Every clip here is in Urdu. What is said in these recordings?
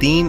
3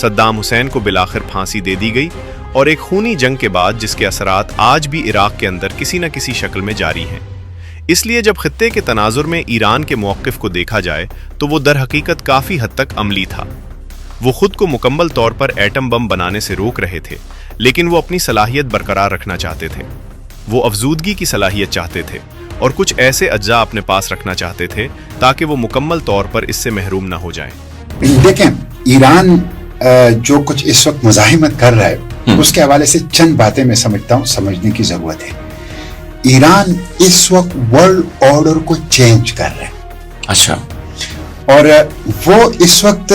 صدام حسین کو بالآخر پھانسی دے دی گئی اور ایک خونی جنگ کے بعد جس کے اثرات آج بھی عراق کے اندر کسی نہ کسی شکل میں جاری ہیں۔ اس لیے جب خطے کے تناظر میں ایران کے موقف کو دیکھا جائے تو وہ در حقیقت کافی حد تک عملی تھا۔ وہ خود کو مکمل طور پر ایٹم بم بنانے سے روک رہے تھے، لیکن وہ اپنی صلاحیت برقرار رکھنا چاہتے تھے۔ وہ افزودگی کی صلاحیت چاہتے تھے اور کچھ ایسے اجزاء اپنے پاس رکھنا چاہتے تھے تاکہ وہ مکمل طور پر اس سے محروم نہ ہو جائیں۔ دیکھیں، ایران جو کچھ اس وقت مزاحمت کر رہا ہے اس کے حوالے سے چند باتیں میں سمجھتا ہوں سمجھنے کی ضرورت ہے۔ ایران اس وقت ورلڈ آرڈر کو چینج کر رہا ہے۔ اچھا۔ اور وہ اس وقت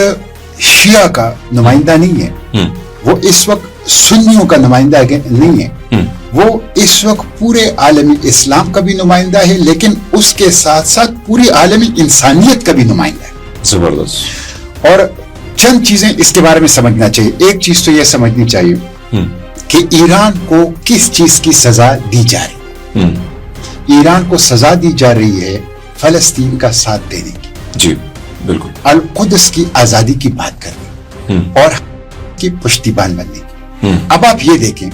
شیعہ کا نمائندہ نہیں ہے، وہ اس وقت سنیوں کا نمائندہ نہیں ہے، وہ اس وقت پورے عالمی اسلام کا بھی نمائندہ ہے، لیکن اس کے ساتھ ساتھ پوری عالمی انسانیت کا بھی نمائندہ ہے۔ زبردست۔ اور چند چیزیں اس کے بارے میں سمجھنا چاہیے۔ ایک چیز تو یہ سمجھنی چاہیے کہ ایران کو کس چیز کی سزا دی جا رہی ہے۔ ایران کو سزا دی جا رہی ہے فلسطین کا ساتھ دینے کی، جی بالکل، القدس کی آزادی کی بات کرنے اور کی پشتیبان بننے کی۔ اب آپ یہ دیکھیں،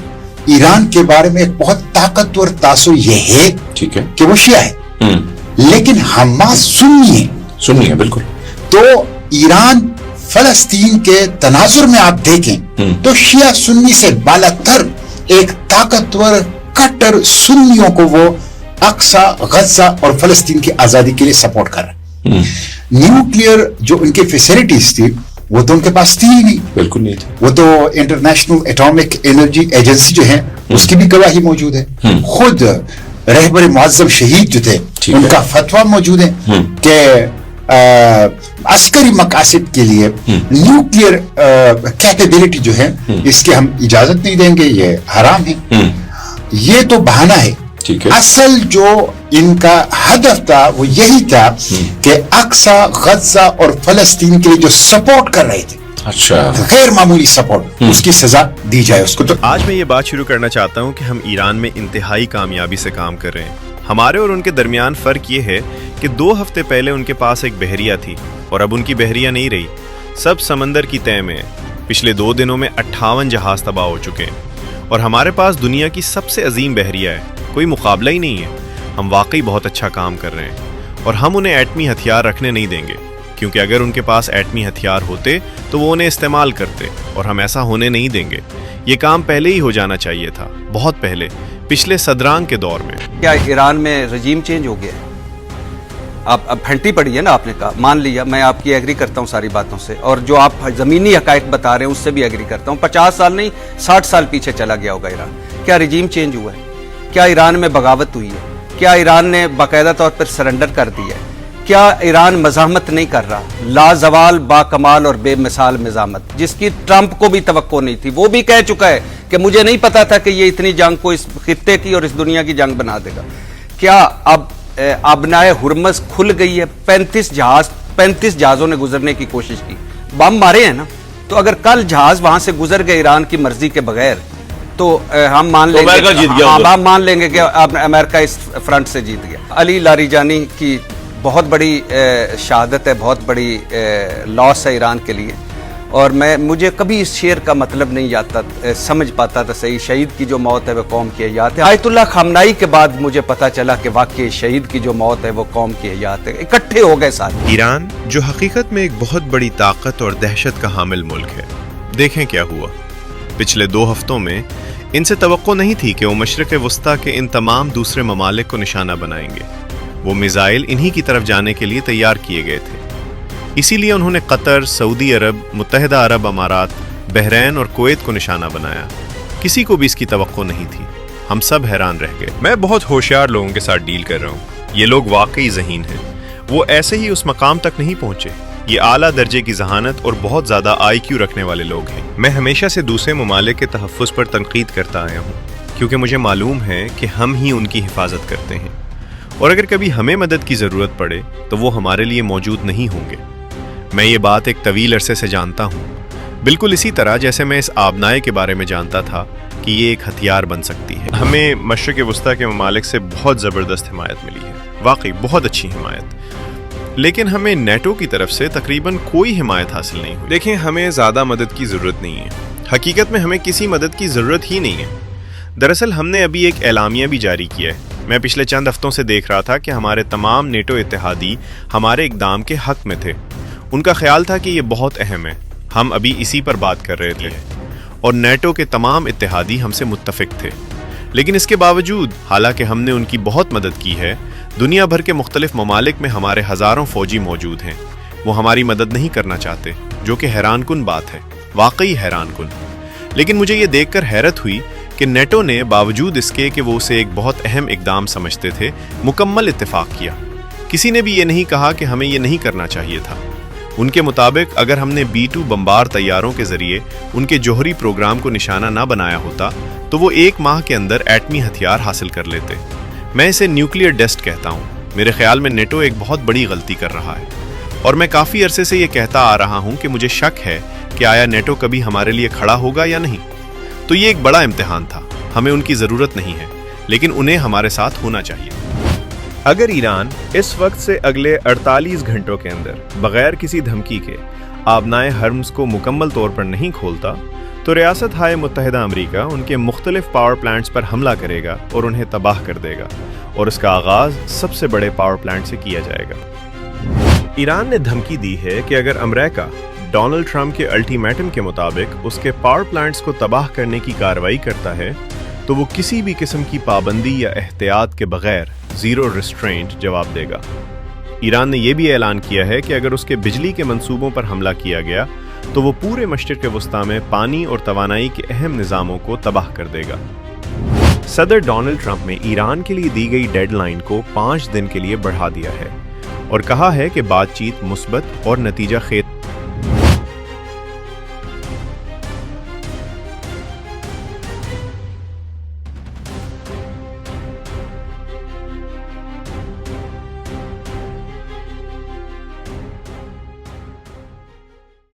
ایران کے بارے میں ایک بہت طاقتور تاثر یہ ہے ٹھیک ہے کہ وہ شیعہ ہے، لیکن حماس سنی ہے بالکل۔ تو ایران فلسطین کے تناظر میں آپ دیکھیں تو شیعہ سنی سے بالا تر ایک طاقتور کٹر سنیوں کو وہ اقصی، غزہ اور فلسطین کی آزادی کے لیے سپورٹ کر رہا ہے۔ نیوکلیئر جو ان کی فیسلٹیز تھی وہ تو ان کے پاس تھی ہی نہیں، بالکل نہیں تھی۔ وہ تو انٹرنیشنل ایٹامک انرجی ایجنسی جو ہے اس کی بھی گواہی موجود ہے، خود رہبر معظم شہید جو تھے ان کا فتویٰ موجود ہے کہ عسکری مقاصد کے لیے نیوکلیئر کیپیبلٹی جو ہے اس کی ہم اجازت نہیں دیں گے، یہ حرام ہے۔ یہ تو بہانہ ہے، اصل جو ان کا ہدف تھا وہ یہی تھا کہ اقصی، غزہ اور فلسطین کے لیے جو سپورٹ کر رہے تھے، اچھا، غیر معمولی سپورٹ، اس کی سزا دی جائے اس کو۔ تو آج میں یہ بات شروع کرنا چاہتا ہوں کہ ہم ایران میں انتہائی کامیابی سے کام کر رہے ہیں۔ ہمارے اور ان کے درمیان فرق یہ ہے کہ 2 ہفتے پہلے ان کے پاس ایک بحریہ تھی اور اب ان کی بحریہ نہیں رہی، سب سمندر کی تہہ میں ہے۔ پچھلے 2 دنوں میں 58 جہاز تباہ ہو چکے ہیں اور ہمارے پاس دنیا کی سب سے عظیم بحریہ ہے، کوئی مقابلہ ہی نہیں ہے۔ ہم واقعی بہت اچھا کام کر رہے ہیں اور ہم انہیں ایٹمی ہتھیار رکھنے نہیں دیں گے، کیونکہ اگر ان کے پاس ایٹمی ہتھیار ہوتے تو وہ انہیں استعمال کرتے اور ہم ایسا ہونے نہیں دیں گے۔ یہ کام پہلے ہی ہو جانا چاہیے تھا، بہت پہلے، پچھلے صدران کے دور میں۔ کیا ایران میں رجیم چینج ہو گیا ہے؟ اب پھنٹی پڑی ہے نا، آپ نے کہا، مان لیا، میں آپ کی ایگری کرتا ہوں ساری باتوں سے، اور جو آپ زمینی حقائق بتا رہے ہیں اس سے بھی ایگری کرتا ہوں۔ 50 سال نہیں 60 سال پیچھے چلا گیا ہوگا ایران۔ کیا رجیم چینج ہوا ہے؟ کیا ایران میں بغاوت ہوئی ہے؟ کیا ایران نے باقاعدہ طور پر سرنڈر کر دیا ہے؟ کیا ایران مزاحمت نہیں کر رہا؟ لازوال، با کمال اور بے مثال مزاحمت، جس کی ٹرمپ کو بھی توقع نہیں تھی۔ وہ بھی کہہ چکا ہے کہ مجھے نہیں پتا تھا کہ یہ اتنی جنگ کو اس خطے کی اور اس دنیا کی جنگ بنا دے گا۔ کیا اب ابنائے ہرمز کھل گئی ہے؟ 35 جہازوں نے گزرنے کی کوشش کی، بم مارے ہیں نا، تو اگر کل جہاز وہاں سے گزر گئے ایران کی مرضی کے بغیر تو ہم مان لیں گے، ہم مان لیں گے کہ امریکہ اس فرنٹ سے جیت گیا۔ علی لاریجانی کی بہت بڑی شہادت ہے، بہت بڑی لاس ہے ایران کے لیے، اور مجھے کبھی اس شعر کا مطلب نہیں آتا، سمجھ پاتا تھا صحیح، شہید کی جو موت ہے وہ قوم کی حیات ہے۔ آیت اللہ خامنائی کے بعد مجھے پتا چلا کہ واقعی شہید کی جو موت ہے وہ قوم کی حیات ہے۔ اکٹھے ہو گئے ساتھ۔ ایران جو حقیقت میں ایک بہت بڑی طاقت اور دہشت کا حامل ملک ہے، دیکھیں کیا ہوا۔ پچھلے 2 ہفتوں میں ان سے توقع نہیں تھی کہ وہ مشرق وسطیٰ کے ان تمام دوسرے ممالک کو نشانہ بنائیں گے۔ وہ میزائل انہی کی طرف جانے کے لیے تیار کیے گئے تھے، اسی لیے انہوں نے قطر، سعودی عرب، متحدہ عرب امارات، بحرین اور کویت کو نشانہ بنایا۔ کسی کو بھی اس کی توقع نہیں تھی، ہم سب حیران رہ گئے۔ میں بہت ہوشیار لوگوں کے ساتھ ڈیل کر رہا ہوں، یہ لوگ واقعی ذہین ہیں، وہ ایسے ہی اس مقام تک نہیں پہنچے۔ یہ اعلیٰ درجے کی ذہانت اور بہت زیادہ IQ رکھنے والے لوگ ہیں۔ میں ہمیشہ سے دوسرے ممالک کے تحفظ پر تنقید کرتا آیا ہوں، کیونکہ مجھے معلوم ہے کہ ہم ہی ان کی حفاظت کرتے ہیں، اور اگر کبھی ہمیں مدد کی ضرورت پڑے تو وہ ہمارے لیے موجود نہیں ہوں گے۔ میں یہ بات ایک طویل عرصے سے جانتا ہوں، بالکل اسی طرح جیسے میں اس آبنائے کے بارے میں جانتا تھا کہ یہ ایک ہتھیار بن سکتی ہے۔ ہمیں مشرق وسطیٰ کے ممالک سے بہت زبردست حمایت ملی ہے، واقعی بہت اچھی حمایت۔ لیکن ہمیں نیٹو کی طرف سے تقریباً کوئی حمایت حاصل نہیں ہوئی۔ دیکھیں، ہمیں زیادہ مدد کی ضرورت نہیں ہے۔ حقیقت میں ہمیں کسی مدد کی ضرورت ہی نہیں ہے۔ دراصل ہم نے ابھی ایک اعلامیہ بھی جاری کیا ہے۔ میں پچھلے چند ہفتوں سے دیکھ رہا تھا کہ ہمارے تمام نیٹو اتحادی ہمارے اقدام کے حق میں تھے۔ ان کا خیال تھا کہ یہ بہت اہم ہے۔ ہم ابھی اسی پر بات کر رہے تھے اور نیٹو کے تمام اتحادی ہم سے متفق تھے۔ لیکن اس کے باوجود، حالانکہ ہم نے ان کی بہت مدد کی ہے، دنیا بھر کے مختلف ممالک میں ہمارے ہزاروں فوجی موجود ہیں، وہ ہماری مدد نہیں کرنا چاہتے، جو کہ حیران کن بات ہے، واقعی حیران کن۔ لیکن مجھے یہ دیکھ کر حیرت ہوئی کہ نیٹو نے باوجود اس کے کہ وہ اسے ایک بہت اہم اقدام سمجھتے تھے، مکمل اتفاق کیا۔ کسی نے بھی یہ نہیں کہا کہ ہمیں یہ نہیں کرنا چاہیے تھا۔ ان کے مطابق اگر ہم نے B-2 بمبار طیاروں کے ذریعے ان کے جوہری پروگرام کو نشانہ نہ بنایا ہوتا تو وہ 1 ماہ کے اندر ایٹمی ہتھیار حاصل کر لیتے۔ میں اسے نیوکلیئر ڈیسٹ کہتا ہوں۔ میرے خیال میں نیٹو ایک بہت بڑی غلطی کر رہا ہے، اور میں کافی عرصے سے یہ کہتا آ رہا ہوں کہ مجھے شک ہے کہ آیا نیٹو کبھی ہمارے لیے کھڑا ہوگا یا نہیں۔ تو یہ ایک بڑا امتحان تھا۔ ہمیں ان کی ضرورت نہیں ہے، لیکن انہیں ہمارے ساتھ ہونا چاہیے۔ اگر ایران اس وقت سے اگلے 48 گھنٹوں کے اندر بغیر کسی دھمکی کے آبنائے ہرمز کو مکمل طور پر نہیں کھولتا تو ریاست ہائے متحدہ امریکہ ان کے مختلف پاور پلانٹس پر حملہ کرے گا اور انہیں تباہ کر دے گا، اور اس کا آغاز سب سے بڑے پاور پلانٹ سے کیا جائے گا۔ ایران نے دھمکی دی ہے کہ اگر امریکہ ڈونلڈ ٹرمپ کے الٹیمیٹم کے مطابق اس کے پاور پلانٹس کو تباہ کرنے کی کارروائی کرتا ہے تو وہ کسی بھی قسم کی پابندی یا احتیاط کے بغیر زیرو ریسٹرینٹ جواب دے گا۔ ایران نے یہ بھی اعلان کیا ہے کہ اگر اس کے بجلی کے منصوبوں پر حملہ کیا گیا تو وہ پورے مشرق وسطیٰ میں پانی اور توانائی کے اہم نظاموں کو تباہ کر دے گا۔ صدر ڈونلڈ ٹرمپ نے ایران کے لیے دی گئی ڈیڈ لائن کو 5 دن کے لیے بڑھا دیا ہے اور کہا ہے کہ بات چیت مثبت اور نتیجہ خیز